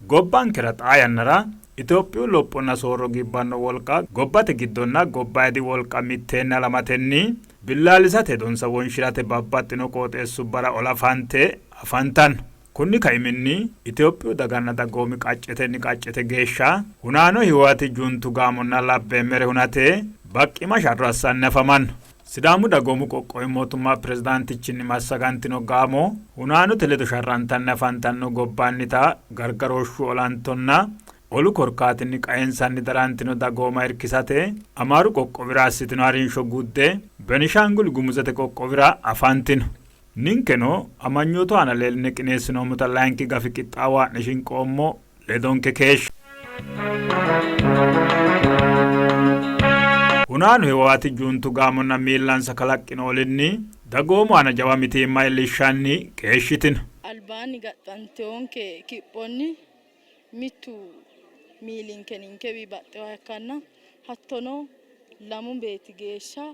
Gobbaan kirat ayannara Itoophiyu lophonna soorro gibbanno wolqa gobbate giddonna gobbaaydi wolqa mitteenna lamatenni billaalisate donsa wonshirate babbaxxino qooxeessubbara olafante afantan. Kunni kaiminni Itoophiyu daganna dagoomi qaccete geeshsha hunaano hiwaati juntu gaamonna labbeemmere hunate baqqima sharrassan nafaman. Sidaamu dagoomu qoqqowi mootummaa pirezidaantichinni massagantino gaamo hunaano teledo sharrantan nafantanno gobbaannita gargarooshshu olantonna olu korkaatinni qaensanni darantino dagooma irkisate amaaru qoqqowira assitino harinsho gudde Benishangul Gumuzete qoqqowira afantino. Ninkeno amanyooto ana leelne qineessinoomota laayinki gafi qixxaawaa'ne shinqoommo ledonke keeshsha. Hunaanu hiwaati juntu gaamonna miillansa kalaqqinoolinni dagoomu ana jawa mitiimma iillishshanni keeshshitin. Albaanni gaxxanteonke kiphonni mittu miilinke ninke baxxewa ikkanna hattono lamu beeti geeshsha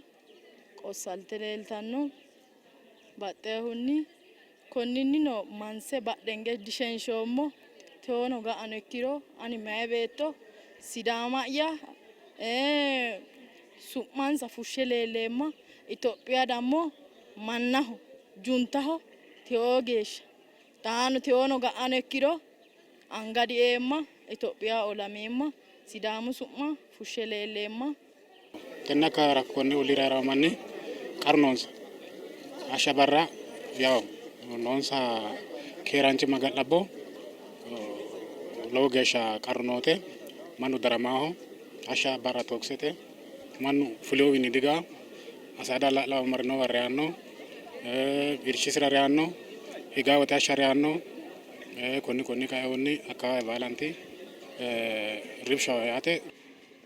qossalte leeltanno baxxehunni konninnino manse badhenge dishenshoommo teono ga'ano ikkiro ani mayi beetto sidaama'ya su'mansa fushshe leelleemma Itophiya dammo mannaho juntaho teo geeshsha taano teono ga'ano ikkiro angadi eemma Itophiya olameemma Sidaamu su'ma fushshe leelleemma tennaka rakkonni ulira ramanni qarnoonsa ashabarra yaw noonsa keeraanchi magalabbo lowo geeshsha qarnoote mannu daramaaho asha barra toksete mannu fuleewini diga asada la'lawa marino warreanno irshisira reanno higaawate asha reanno konni kaeewonni akka baalanti ribshaw yaate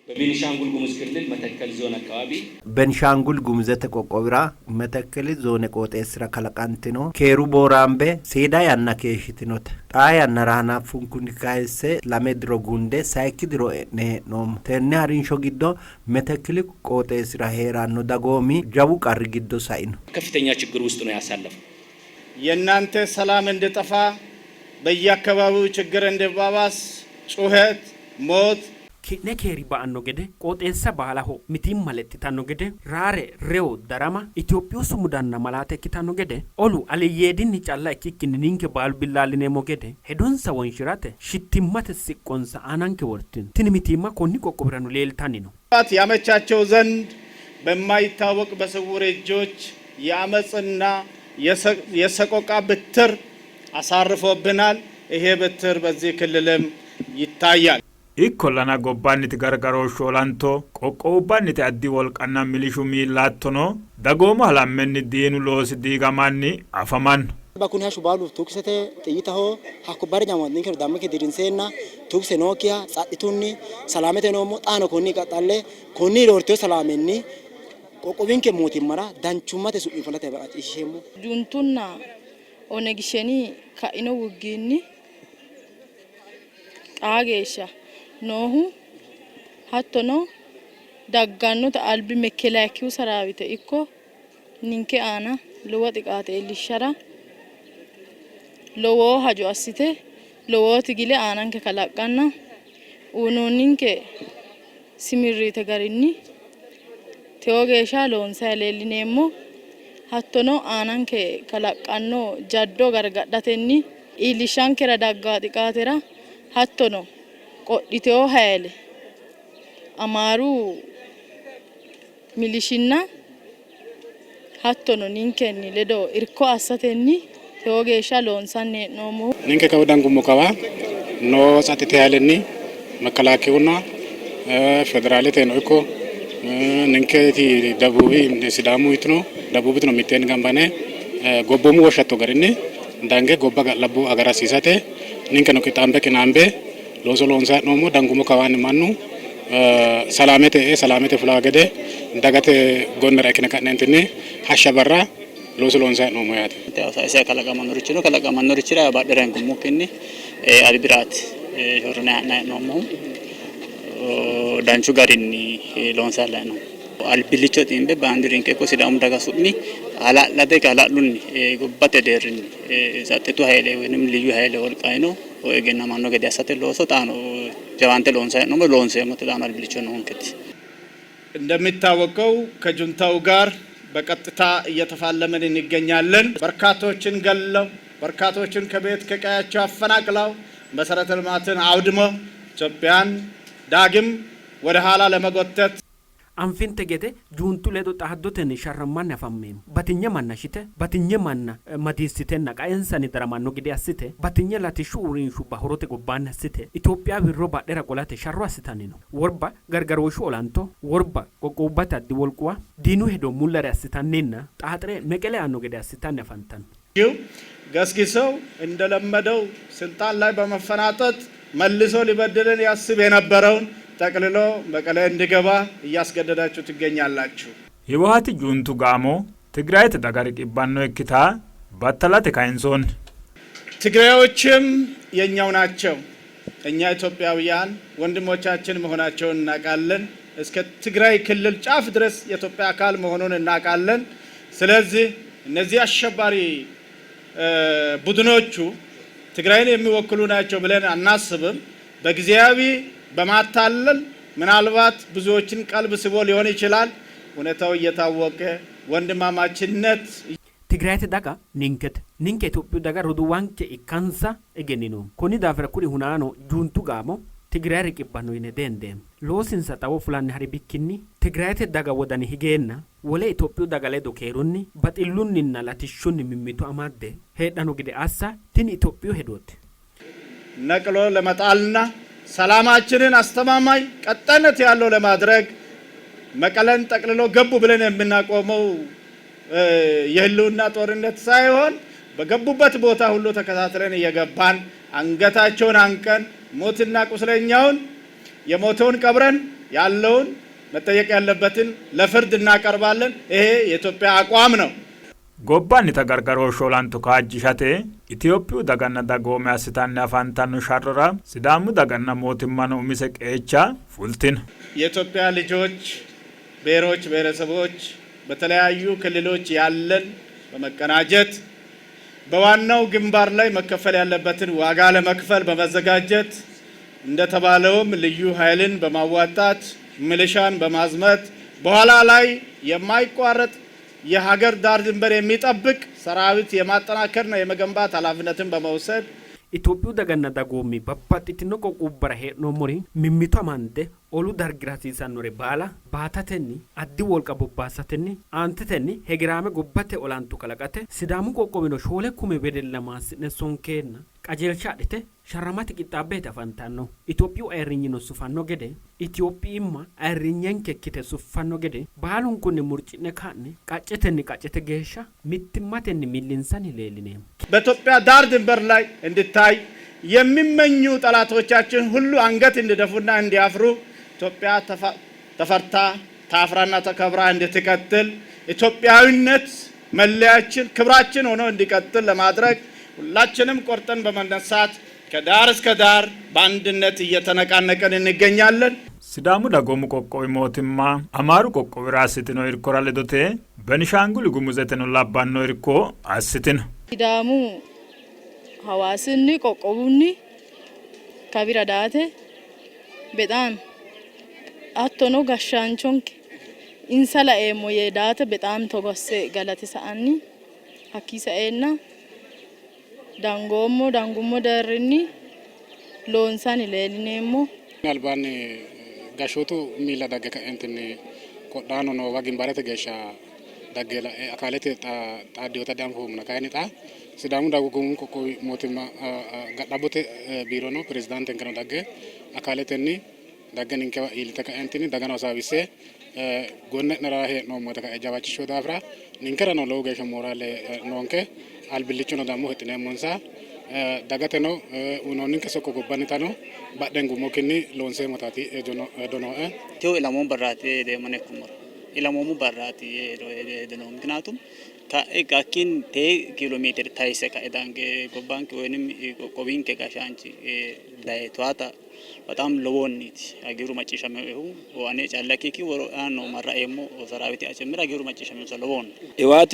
በቤኒሻንጉል ጉሙዝ ክልል መተከል ዞን አካባቢ ቤኒሻንጉል ጉሙዘተ ቆቆብራ መተከል ዞን ቆጤስራ ከለቃንቲኖ ኬሩ ቦራምቤ ሴዳ ያና ኬሽቲኖት ጣያና ራና ፉንኩኒ ካይሴ ላሜድሮ ጉንዴ ሳይኪድሮ ኖም ተነ አሪንሾ ጊዶ መተከል ቆጤስራ ሄራኖ ዳጎሚ ጃቡ ቃር ጊዶ ሳይኑ ከፍተኛ ችግር ውስጥ ነው ያሳለፈው። የናንተ ሰላም እንደጠፋ በየአካባቢው ችግር እንደባባስ ጩኸት ሞት Nekeri ba'anno gede qoxeessa baalaho mitiin malettitano gede raare rew darama Itoophiyu sumudanna malaate ikkitano gede olu aliyeedinni calla ikkikkinni ninke baalu billaallineemmo gede hedonsa wonshirate shittimmate siqqonsa aananke wortin tini mitiimma konni qoqqobirano leeltanni no ያመቻቸው ዘንድ በማይታወቅ በስውር እጆች ያመጽና የሰቆቃ ብትር አሳርፎብናል። ይሄ ብትር በዚህ ክልልም ይታያል። Ikkollana gobbaanniti gargarooshshu olanto qoqqobbanniti addi wolqanna milishu miillaattono dagoomu halammenni diinu loosi diigamanni afaman. Bakun hashu balu tuksete tiyitaho hakubar nyamon ninke dammike dirinsenna tukse nokia sadhitunni salamete nomo xaano konni qaxalle konni roortiyo salamenni qoqqobinke mootimmara danchumate su'mi falate baqachishemmo juntunna onegisheni kaino wugginni xaageesha noohu hattono daggannota albi mekkelaakiyu saraawite ikko ninke aana lowo xiqaate iillishshara lowo hajo assite lowooti gile aananke kalaqqanna uununninke simirriite garinni tewo geeshsha loonsayi leellineemmo hattono aananke kalaqqanno jaddo gargadhatenni iillishshankera daggaa xiqaatera hattono qodhiteo hayile amaaru milishinna hattono ninkenni ledo irko assatenni tewo geeshsha loonsanni hee'noommo ninke kawdangummo kawa no satite hayilenni makkalaakiyunna federaalete no ikko ninke ti dabubi sidaamu itno dabubitno mitteenni gambane gobbomu woshshatto garinni dange gobba ga'labbu agarasiisate ninke no qixaambe qinaambe looso loonsayi hee'noommo dangumo kawaanni mannu salamete fulaa gede dagate gonnera ikkine ka'neentinni hashsha barra looso loonsayi hee'noommo yaate. Isa kalaqamannorichira badhera hingummukkinni albiraati horrine ha'nayi hee'noommohu danchu garinni loonsayi hee'noommo. Albillicho ximbe baandirinke ikko sidaamu daga su'mi አላላደ ካላሉን ጉባቴ ደርን ዛጥቱ ኃይሌ ወይንም ልዩ ኃይሌ ወልቃይ ነው ወገና ማኖ ገዲ ያሳተ ሎሶ ጣኖ ጀዋንተ ሎንሳ ነው ሎንሳ መተዳና ልብልቾ ነው እንከት እንደሚታወቀው ከጁንታው ጋር በቀጥታ እየተፋለመን እንገኛለን። በርካቶችን ገለው በርካቶችን ከቤት ከቀያቸው አፈናቅለው መሰረተ ልማትን አውድመው ኢትዮጵያን ዳግም ወደ ኋላ ለመጎተት አንፊን ተገተ ጁንቱ ለዶ ታህዶተን ሸረማን ያፈመም በትኛ ማናሽተ በትኛ ማና ማዲስቴና ቃየንሳኒ ደረማኖ ግዲ አስተ በትኛ ላቲሹ ኡሪን ሹባ ሆሮተ ጎባን አስተ ኢትዮጵያ ቢሮ ባደረ ቆላተ ሸሩ አስታኒ ነው ወርባ ገርገሮሹ ኦላንቶ ወርባ ቆቆባታ ዲወልቁዋ ዲኑ ሄዶ ሙለሪ አስታኒና ጣጥሬ መቀለ አኖ ግዲ አስታኒ ያፈንታን ገስጊሰው እንደለመደው ስልጣን ላይ በመፈናጠጥ መልሶ ሊበደለን ያስብ የነበረውን ጠቅልሎ መቀለ እንዲገባ እያስገደዳችሁ ትገኛላችሁ። ህወሓት ጁንቱ ጋሞ ትግራይ ተዳጋሪ ቂባኖ እክታ ባተላተ ካይንሶን ትግራዮችም የኛው ናቸው። እኛ ኢትዮጵያውያን ወንድሞቻችን መሆናቸውን እናውቃለን። እስከ ትግራይ ክልል ጫፍ ድረስ የኢትዮጵያ አካል መሆኑን እናውቃለን። ስለዚህ እነዚህ አሸባሪ ቡድኖቹ ትግራይን የሚወክሉ ናቸው ብለን አናስብም። በጊዜያዊ በማታለል ምናልባት ብዙዎችን ቀልብ ስቦ ሊሆን ይችላል። እውነታው እየታወቀ ወንድማማችነት ትግራይ ተዳጋ ኒንከት ኢትዮጵያ ዳጋ ሩዱዋንከ ኢካንሳ እገኒኑ ኮኒ ዳፍራ ኩሪ ሁናኖ ጁንቱ ጋሞ ትግራይ ሪቂባኖ ይነ ደንደም ሎሲን ሰጣው ፍላን ሀሪቢኪኒ ትግራይ ተዳጋ ወዳኒ ሂጌና ወለ ኢትዮጵያ ዳጋ ለዶ ከሩኒ በጥሉንና ላቲሹን ሚሚቱ አማደ ሄዳኑ ግደ አሳ ትን ኢትዮጵያ ሄዶት ነቅሎ ለመጣልና ሰላማችንን አስተማማኝ ቀጣይነት ያለው ለማድረግ መቀለን ጠቅልሎ ገቡ ብለን የምናቆመው የህልውና ጦርነት ሳይሆን በገቡበት ቦታ ሁሉ ተከታትለን እየገባን አንገታቸውን አንቀን ሞትና ቁስለኛውን የሞተውን ቀብረን ያለውን መጠየቅ ያለበትን ለፍርድ እናቀርባለን። ይሄ የኢትዮጵያ አቋም ነው። ጎባን ተጋርጋሮ ሾላንቱ ካጅሻቴ ኢትዮጵያ ዳጋና ዳጎሜ አስታና ፋንታኑ ሻሮራ ሲዳሙ ዳጋና ሞቲማኑ ኡሚሰ ቀቻ ፉልቲን የኢትዮጵያ ልጆች ብሔሮች ብሔረሰቦች በተለያዩ ክልሎች ያለን በመቀናጀት በዋናው ግንባር ላይ መከፈል ያለበትን ዋጋ ለመክፈል በመዘጋጀት እንደተባለውም ልዩ ኃይልን በማዋጣት ሚሊሻን በማዝመት በኋላ ላይ የማይቋረጥ የሀገር ዳር ድንበር የሚጠብቅ ሰራዊት የማጠናከርና የመገንባት ኃላፊነትን በመውሰድ ኢትዮጵያ ዳጋና ዳጎሚ በፓቲቲኖ ቆቁበረ ሄኖ ሞሪ ሚሚቱ አማንደ ኦሉ ዳርግራሲሳን ኖሬ ባላ ባታተኒ አዲ ወልቃ ቦባሳተኒ አንተተኒ ሄግራመ ጎባቴ ኦላንቱ ከለቀተ ሲዳሙ ቆቆሚኖ ሾለ ኩሜ በደለማስ ነሶንኬና ቀጀልቻደተ ሸራማት ቂጣቤ ተፈንታኖ ኢትዮጵያ አይርኝኖ ሱፋኖ ገደ ኢትዮጵያማ አይርኛን ከኪተ ሱፋኖ ገደ ባሉን ኩን ሙርጭነ ካነ ቃጨተኒ ቃጨተ ገሻ ሚትማተኒ ሚሊንሳን ይሌልኔ በኢትዮጵያ ዳር ድንበር ላይ እንድታይ የሚመኙ ጠላቶቻችን ሁሉ አንገት እንዲደፉና እንዲያፍሩ ኢትዮጵያ ተፈርታ ታፍራና ተከብራ እንድትቀጥል ኢትዮጵያዊነት መለያችን ክብራችን ሆኖ እንዲቀጥል ለማድረግ ሁላችንም ቆርጠን በመነሳት ከዳር እስከ ዳር በአንድነት እየተነቃነቀን እንገኛለን። ሲዳሙ ዳጎሙ ቆቆዊ ሞቲማ አማሩ ቆቆዊ ራስቲኖ ኢርኮራ ለዶቴ በኒሻንጉል ጉሙዘተኖ ላባኖ ኢርኮ አስቲን ሲዳሙ ሐዋስኒ ቆቆቡኒ ከቢራ ዳቴ በጣም አቶኖ ጋሻንቾንክ ኢንሰላ ኤሞ የዳተ በጣም ተጎሰ ገለተ ሰአኒ አኪሰኤና ዳንጉሞ ደርኒ ሎንሳን ለልኔሞ አልባን ጋሾቱ ሚላ ዳገ እንትን ቆዳኖ ነው ዋጊምባረተ ገሻ ዳገላ አካለተ ጣዲዮታ ዳምፎ ምናካይነታ ሲዳሙ ዳጉጉሙ ቆቆ ሞቲማ ጋዳቦተ ቢሮ ነው ፕሬዝዳንት እንከነ ዳገ አካለተኒ ዳገን እንከ ኢልተካ እንትን ዳጋና ሳቢሴ ጎነ ነራሄ ነው ሞተካ አጃባቺ ሾዳፍራ ንንከረ ነው ለውገሽ ሞራል ኖንከ አልብልቹ ነው ዳሙ ህጥነ ሞንሳ ዳጋተ ነው ኡኖንን ከሶኮ ጎባንታ ነው ባደንጉ ሞክኒ ሎንሴ ሞታቲ ዶኖ ቴው ኢላሞን በራቲ ደመነኩሞ ኢላሞሙ በራቲ ዶኖ ምክንያቱም ካኪን ቴ ኪሎ ሜትር ታይሰ ካይዳንገ ጎባንክ ወይንም ቆቆቢን ከጋሻንቺ ዳይቷታ በጣም ለወኒት አገሩ ማጭሻም ነው ዋኔ ጫላኪኪ ወሮ ነው ማራኤሞ ሰራዊት ያጨምራ አገሩ ማጭሻም ነው ለወን ህወሓት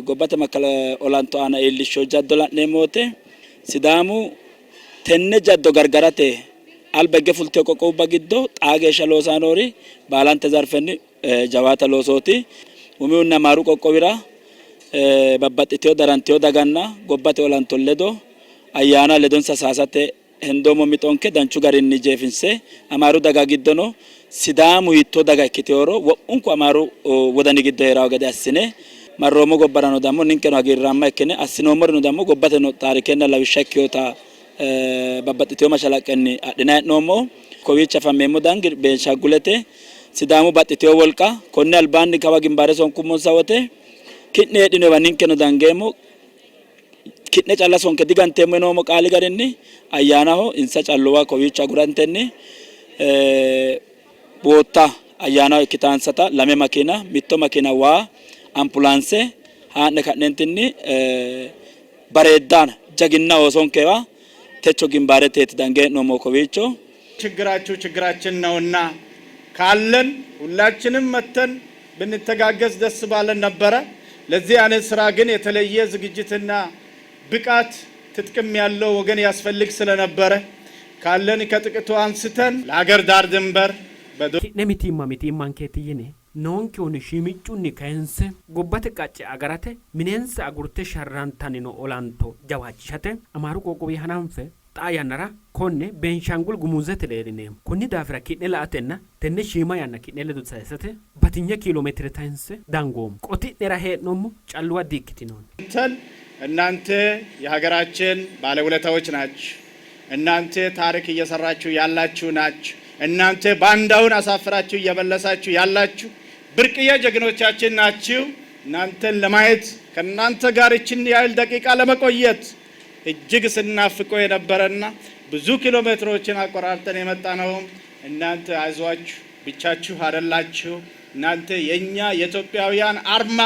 gobbate makkala olanto aana iillishsho jaddo la'neemmote Sidaamu tenne jaddo gargarate albegge fulte qoqqowubba giddo xaa geeshsha loosaa noori baalante zarfenni jawaata loosooti umihunna Amaaru qoqqowira babbaxxiteyo daranteyo daganna gobbate olanto ledo ayyaana ledonsa saasate hendoomo mixonke danchu garinni jeefinse Amaaru daga giddono Sidaamu hiittoo daga ikkiteyooro wo'munku Amaaru wodani giddo heerawo gede assine marroomo gobbarano dammo ninkeno hagiirraamma ikkine assinoommorino dammo gobbate no taarikenna lawishsha ikkeyota babbaxxiteyo mashalaqqenni adhina he'noommo kowiicha afammeemmo dangi Beenshaangulete Sidaamu baxxiteyo wolqa konne albaanni kawa gimbaare sonkummonsa wote ki'ne heedhinowa ninkeno dangeemmo ki'ne calla sonke diganteemmo yinoomo qaali garinni ayyaanaho insa calluwa kowiicha agurantenni bootta ayyaanaho ikkitaansata lame makina mitto makina waa ambulaanse haa'ne ka'neentinni bareeddaan jaginna oosonkewa techo gimbaarete dange he'noommo kowiicho ችግራችሁ ችግራችን ነውና ካለን ሁላችንም መተን ብንተጋገዝ ደስ ባለን ነበረ። ለዚህ አይነት ስራ ግን የተለየ ዝግጅትና ብቃት ትጥቅም ያለው ወገን ያስፈልግ ስለነበረ ካለን ከጥቂቱ አንስተን ለሀገር ዳር ድንበር nemitimman keetiyine noonke oni shimiccunni kayense gobbate qacce agarate minensa agurte sharrantanino olanto jawaachishate Amaaru qoqqowi hananfe xaa yannara konne Beenshaangul Gumuzete leelineemmo konni daafira ki'ne la'atenna tenne shiima yanna ki'ne ledo sayisate batinye kiiloomeetire tayinse dangoommo qoti'nera hee'noommo calluwa diikkitinoonni እናንተ የሀገራችን ባለውለታዎች ናችሁ። እናንተ ታሪክ እየሰራችሁ ያላችሁ ናችሁ። እናንተ ባንዳውን አሳፍራችሁ እየመለሳችሁ ያላችሁ ብርቅዬ ጀግኖቻችን ናችሁ። እናንተን ለማየት ከእናንተ ጋር እችን ያህል ደቂቃ ለመቆየት እጅግ ስናፍቆ የነበረና ብዙ ኪሎ ሜትሮችን አቆራርጠን የመጣ ነው። እናንተ አይዟችሁ፣ ብቻችሁ አይደላችሁ። እናንተ የኛ የኢትዮጵያውያን አርማ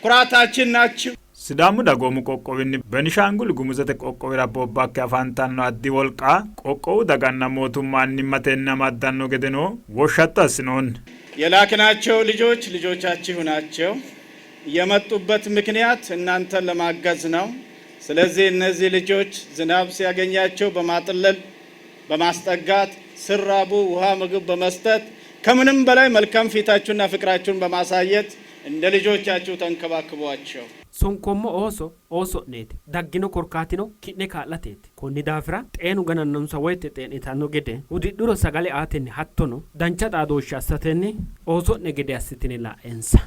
ኩራታችን ናችሁ። Sidaamu dagoomu qoqqowinni Benishaangul Gumuzete qoqqowira bobbakke afantanno addi wolqa qoqqowu daganna mootummaan nimmatenna maddanno gedeno woshshatto assinoonni የላክናቸው ልጆች ልጆቻችሁ ናቸው። የመጡበት ምክንያት እናንተን ለማገዝ ነው። ስለዚህ እነዚህ ልጆች ዝናብ ሲያገኛቸው በማጥለል በማስጠጋት ስራቡ ውሃ ምግብ በመስጠት ከምንም በላይ መልካም ፊታችሁና ፍቅራችሁን በማሳየት እንደ ልጆቻችሁ ተንከባክቧቸው። sonkommo ooso neeti daggino korkaatino ki'ne kaa'lateeti konni daafira xeenu ganannonsa woyte xeenitanno gede udidhuro sagale aatenni hattono dancha xaadooshshe assatenni ooso'ne gede assitine laa'ensa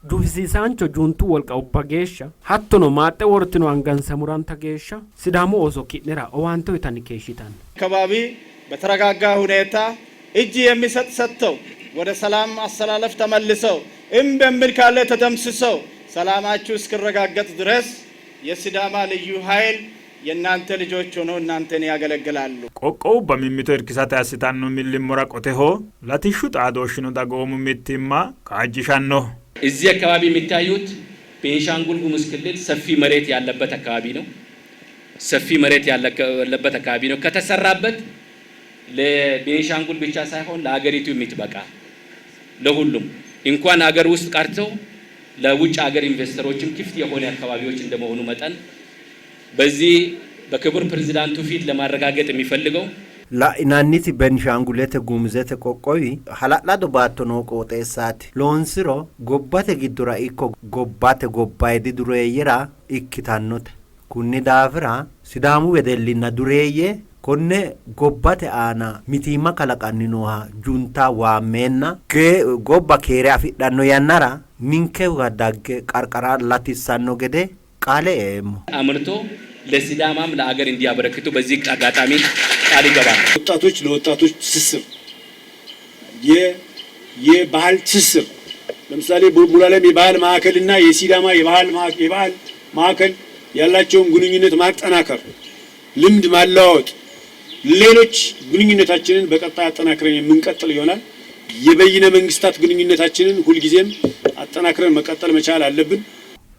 dufisiisaancho juuntu wolqa ubba geeshsha hattono maaxxe wortino angansa muranta geeshsha Sidaamu ooso ki'nera owaante uyitanni keeshshitanno አካባቢ በተረጋጋ ሁኔታ እጅ የሚሰጥ ሰጥተው ወደ ሰላም አሰላለፍ ተመልሰው እምበምል ካለ ተደምስሰው ሰላማችሁ እስከረጋገጥ ድረስ የሲዳማ ልዩ ኃይል የናንተ ልጆች ሆኖ እናንተን ያገለግላሉ። ቆቆው በሚሚቶ እርክሳታ ያስታኑ ሚልሞራ ቆቴሆ ላቲሹ ጣዶሽኑ ዳጎሙ ሚቲማ ካጅሻኖ እዚህ አካባቢ የሚታዩት ቤንሻንጉል ጉሙዝ ክልል ሰፊ መሬት ያለበት አካባቢ ነው። ሰፊ መሬት ያለበት አካባቢ ነው። ከተሰራበት ለቤንሻንጉል ብቻ ሳይሆን ለሀገሪቱ የሚትበቃ ለሁሉም እንኳን ሀገር ውስጥ ቀርተው ለውጭ ሀገር ኢንቨስተሮችም ክፍት የሆነ አካባቢዎች እንደመሆኑ መጠን በዚህ በክቡር ፕሬዝዳንቱ ፊት ለማረጋገጥ የሚፈልገው La'inanniti Benishaangulete Gumuzete qoqqowi hala'lado baattono qooxeessaati loonsiro gobbate giddora ikko gobbate gobbaydi dureeyyera ikkitannote kunni daafira Sidaamu wedellinna dureeyye konne gobbate aana mitiimma kalaqanni nooha junta waammeenna gobba keere afidhanno yannara ninke dagge qarqara latissanno gede qaale eemmo አምርቶ ለሲዳማም ለአገር እንዲያበረክቱ በዚህ አጋጣሚ ቃል ይገባል። ወጣቶች ለወጣቶች ትስስር የባህል ትስስር ለምሳሌ ቡልቡላለም የባህል ማዕከልና የሲዳማ የባህል ማዕከል ያላቸውን ግንኙነት ማጠናከር ልምድ ማለዋወጥ ሌሎች ግንኙነታችንን በቀጣይ አጠናክረን የምንቀጥል ይሆናል። የበይነ መንግስታት ግንኙነታችንን ሁልጊዜም አጠናክረን መቀጠል መቻል አለብን።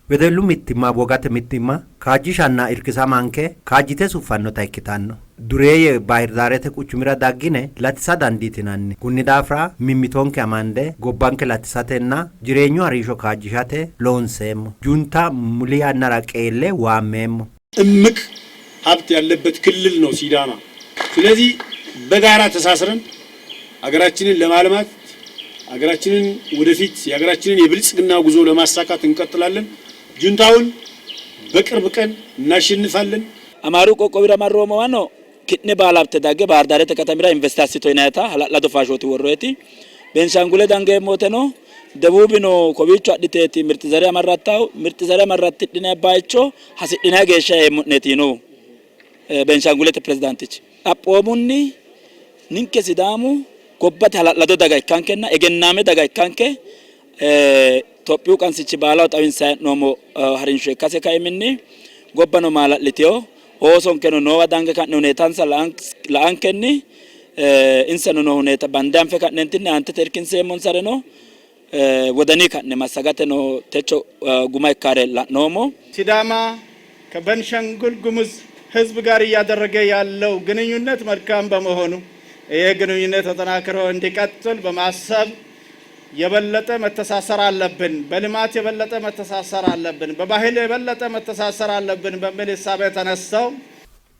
Wedellu mittimma wogate mittimma kaajjishanna irkisa manke kaajjite suffannota ikkitanno duree baahir daarete quchumira daggine latisa dandiitinanni kunni daafira mimmitonke amande gobbanke latisatenna jireenyu hariisho kaajjishate loonseemmo junta muli annara qeelle waammeemmo እምቅ ሀብት ያለበት ክልል ነው ሲዳማ። ስለዚህ በጋራ ተሳስረን አገራችንን ለማልማት አገራችንን ወደፊት የአገራችንን የብልጽግና ጉዞ ለማሳካት እንቀጥላለን። ጁንታውን በቅርብ ቀን እናሸንፋለን። አማሩ ቆቆቢራ ማሮማ ነው kitne balabte dagge bahar dare tekatamira investiasito inata la do fashoti worreti benshangule dange moteno debubino kobicho aditeti mirtizare amarratti dine baicho hasidina gesha netino benshangule te presidentich apomunni ninke sidamu gobbate la do daga kankenna egenname daga kanke tophiu kansichi balaw tawinsa nomo harinsho kase kayminni gobbano malalitiyo oson keno no wadange kan hunetansa la ankenni insano no huneta bandam fe kan entinne ante terkin semon sareno ወደኔ ካነ ማሳጋተ ነው ተቾ ጉማይ ካሬ ላኖሞ ሲዳማ ከቤንሻንጉል ጉሙዝ ህዝብ ጋር ያደረገ ያለው ግንኙነት መልካም በመሆኑ ይሄ ግንኙነት ተጠናክሮ እንዲቀጥል በማሰብ የበለጠ መተሳሰር አለብን፣ በልማት የበለጠ መተሳሰር አለብን፣ በባህል የበለጠ መተሳሰር አለብን በሚል ሐሳብ ተነሳው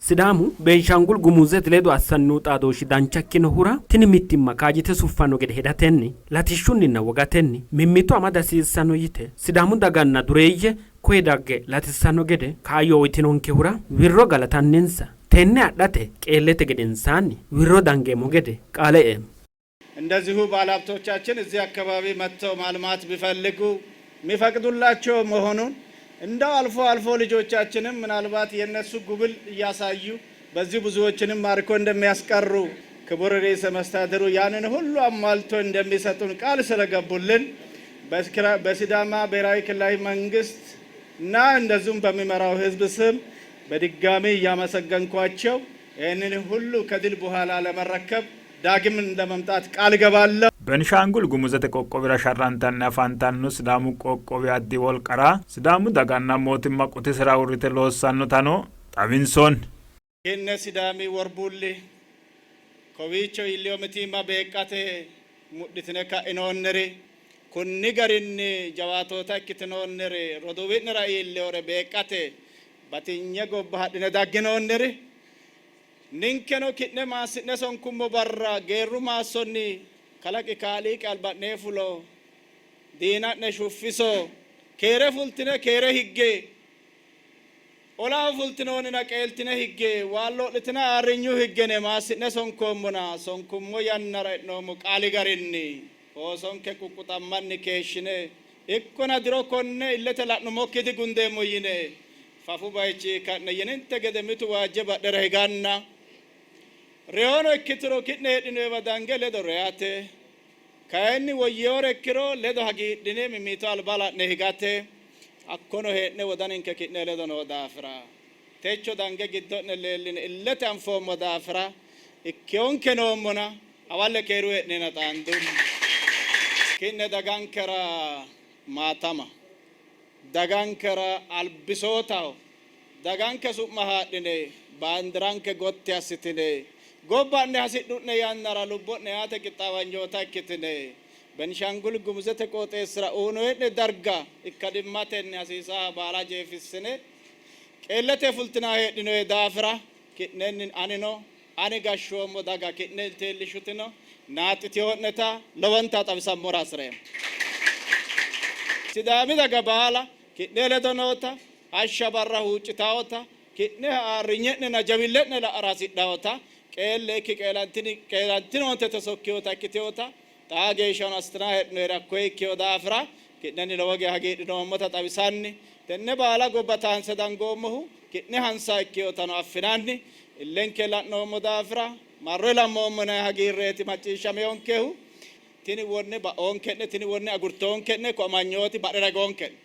Sidaamu Beenshaangul Gumuuzet leedu assannuu xaadooshi danchakkino hura tini mittimma kaajite suffano gede hedatenni latishshunninna wogatenni mimmitu amadasiissano yite Sidaamu daganna dureeyye koye dagge latissano gede kaayyo uyitinonke hura wirro galatanninsa tenne adhate qeellete gedensaanni wirro dangeemo gede qaale እንደዚሁ ባለሀብቶቻችን እዚህ አካባቢ መጥተው ማልማት ቢፈልጉ የሚፈቅዱላቸው መሆኑን እንደው አልፎ ልጆቻችንም ምናልባት የነሱ ጉብል እያሳዩ በዚህ ብዙዎችንም ማርኮ እንደሚያስቀሩ ክቡር ርዕሰ መስተዳድሩ ያንን ሁሉ አሟልቶ እንደሚሰጡን ቃል ስለገቡልን በሲዳማ ብሔራዊ ክልላዊ መንግስት እና እንደዚሁም በሚመራው ህዝብ ስም በድጋሚ እያመሰገንኳቸው ይህንን ሁሉ ከድል በኋላ ለመረከብ ዳግም እንደመምጣት ቃል ገባለሁ። ቤንሻንጉል ጉሙዝ ተቆቆቢራ ሻራንታና ፋንታኑ ሲዳሙ ቆቆቢ አዲ ወልቀራ ሲዳሙ ዳጋና ሞቲማ ቁቲ ስራ ውሪተ ሎሳኑ ታኖ ጣቢንሶን ከነ ሲዳሚ ወርቡሊ ኮዊቾ ኢሊዮምቲማ በቃቴ ሙድትነካ ኢኖነሪ ኩኒ ገሪኒ ጃዋቶታ kitinoonnere roduwinra ileore beqate batinye gobba hadine daginoonnere ninkeno kitne maasine sonkummo barra geeru maasonni kalaqi kaaliq albanne fulo diina ne shuffiso kere fultine kere higge ola fultinoni na qeeltine higge wallo litina arrinyu higgene maasine sonkommona sonkummo yannara nomo qaali garinni osonke kukutammanni keeshine ikkona diro konne illete la'numokkiti gundeemmo yine fafu baychi kanne yenente gede mitu waajje badhere higanna reono ikkitiro kitne hedhine wadange ledo reate kayinni woyyore ikkiro ledo hagiidhine mimito albala ne higate akkono hedhne wodaninke kitne ledo no daafira techo dange giddo ne leelline illete anfoommo daafira ikkionke noommona awalle keeru hedhne na taandum kinne dagankera maatama dagankera albisootaho daganke su'ma haadhine baandiranke gotti assitine gobbanne hasidhu'ne yannara lubbo'ne yaate qixxaawanyoota ikkitine Benshangul Gumuzete qooxeessira uuno hedhe darga ikkadimmatenni hasiisaa baala jeefissine qeellete fultinaa hedhinoe daafira ki'nenni anino ani gashshoommo daga ki'ne teellishutino naaxitiyoo'neta lowonta xawisammora hasireemmo sidaami daga baala ki'ne ledo noota hashsha barra huuccitaawota ki'ne arrinye'nena jawille'ne la'ara hasidhaawota qeelleekki qeelantinoonte tosokkiyoota ikkitiyoota xaa geeshshan astina hedhinoe rakkoe ikkiyo daafira ki'nenni lowo geeshsha hagiidhinoommota xawisanni tenne baala gobba taanse dangoommohu ki'ne hansaa ikkiyotano affinanni illenke la'noommo daafira marre lammoommona hagiirreeti macciishshameonkehu tini wonne ba'oonke'ne tini wonne agurtoonke'ne ko amanyooti badhe ragoonke'ne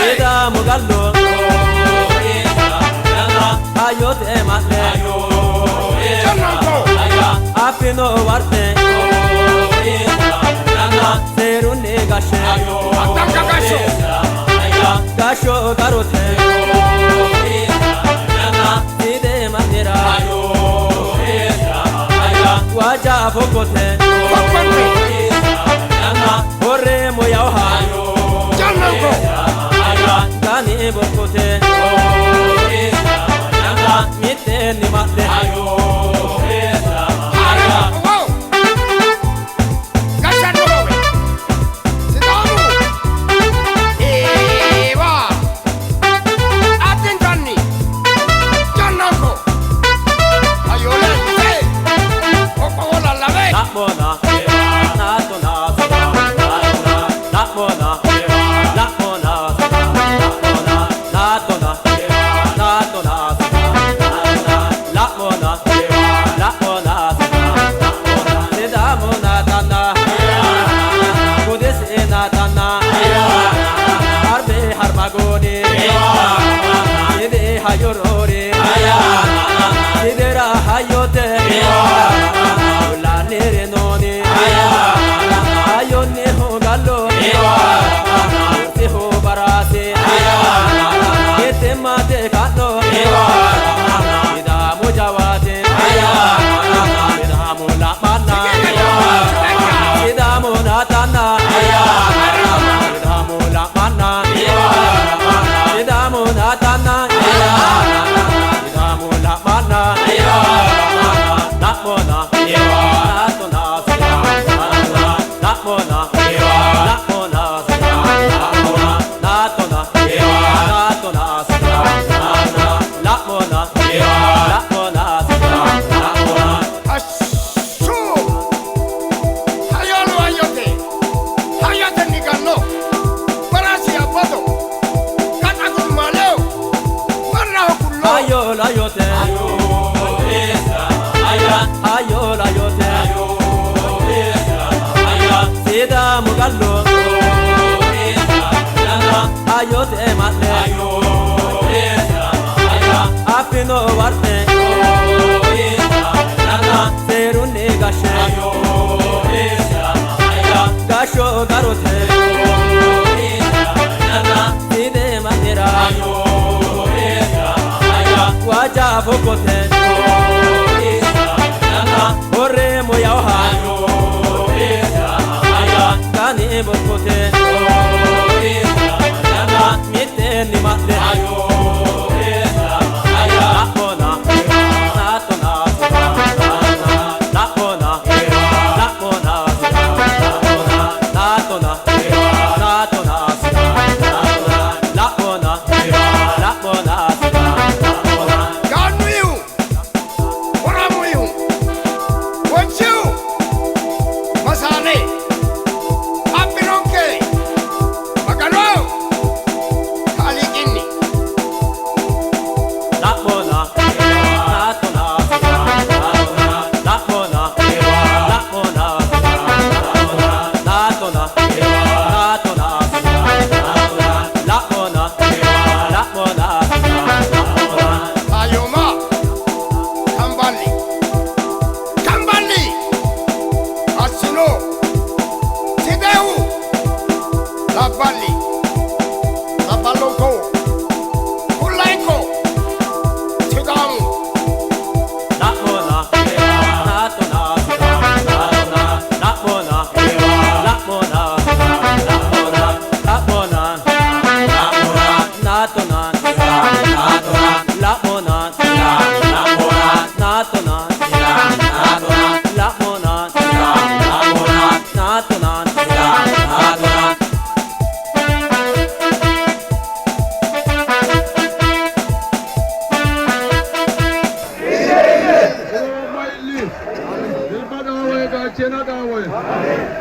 Sidaamu gallo ayote matle apino warte serunni gashe gasho darote side manira waja fokote horre moyawha Gani bokote Mitte ni matte Sidaamu gallo ayote matte apino warte serunni gashe gasho darote side manira waja fokote horre moyawha Gani bokote Mitte ni matte Lakona Natona Lakona Lakona Natona Natona Lakona Lakona Ganuyu Waramuyu Wanchu Masane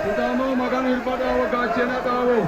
Sidaamu magan hilbada wa gachena dawo.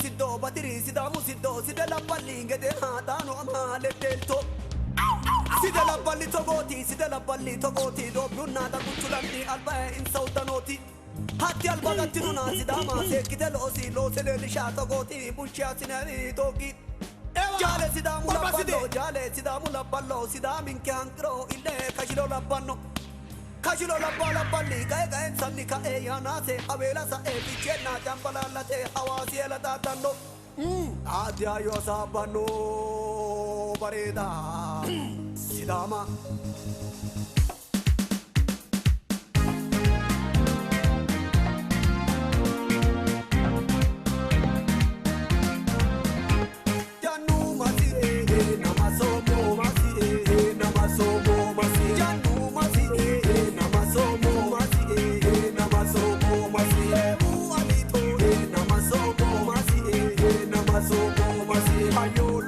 siddo batiri Sidaamu siddo sida la ballinge de hatano amale delto sida la balli togoti sida la balli togoti do brunna da kutulanni alba in sautanoti hatti alba gattinuna Sidaama sekkite loosi le lisha togoti bulcha sinari toki jale Sidaamu labballo jale Sidaamu labballo Sidaamin kankro ille kashilo labbanno kashilo labbala balli gae sanni ka e yanase avela sa e vicena jambalalate hawasi ela dadanno adia yo sabano bareda Sidaama Ayo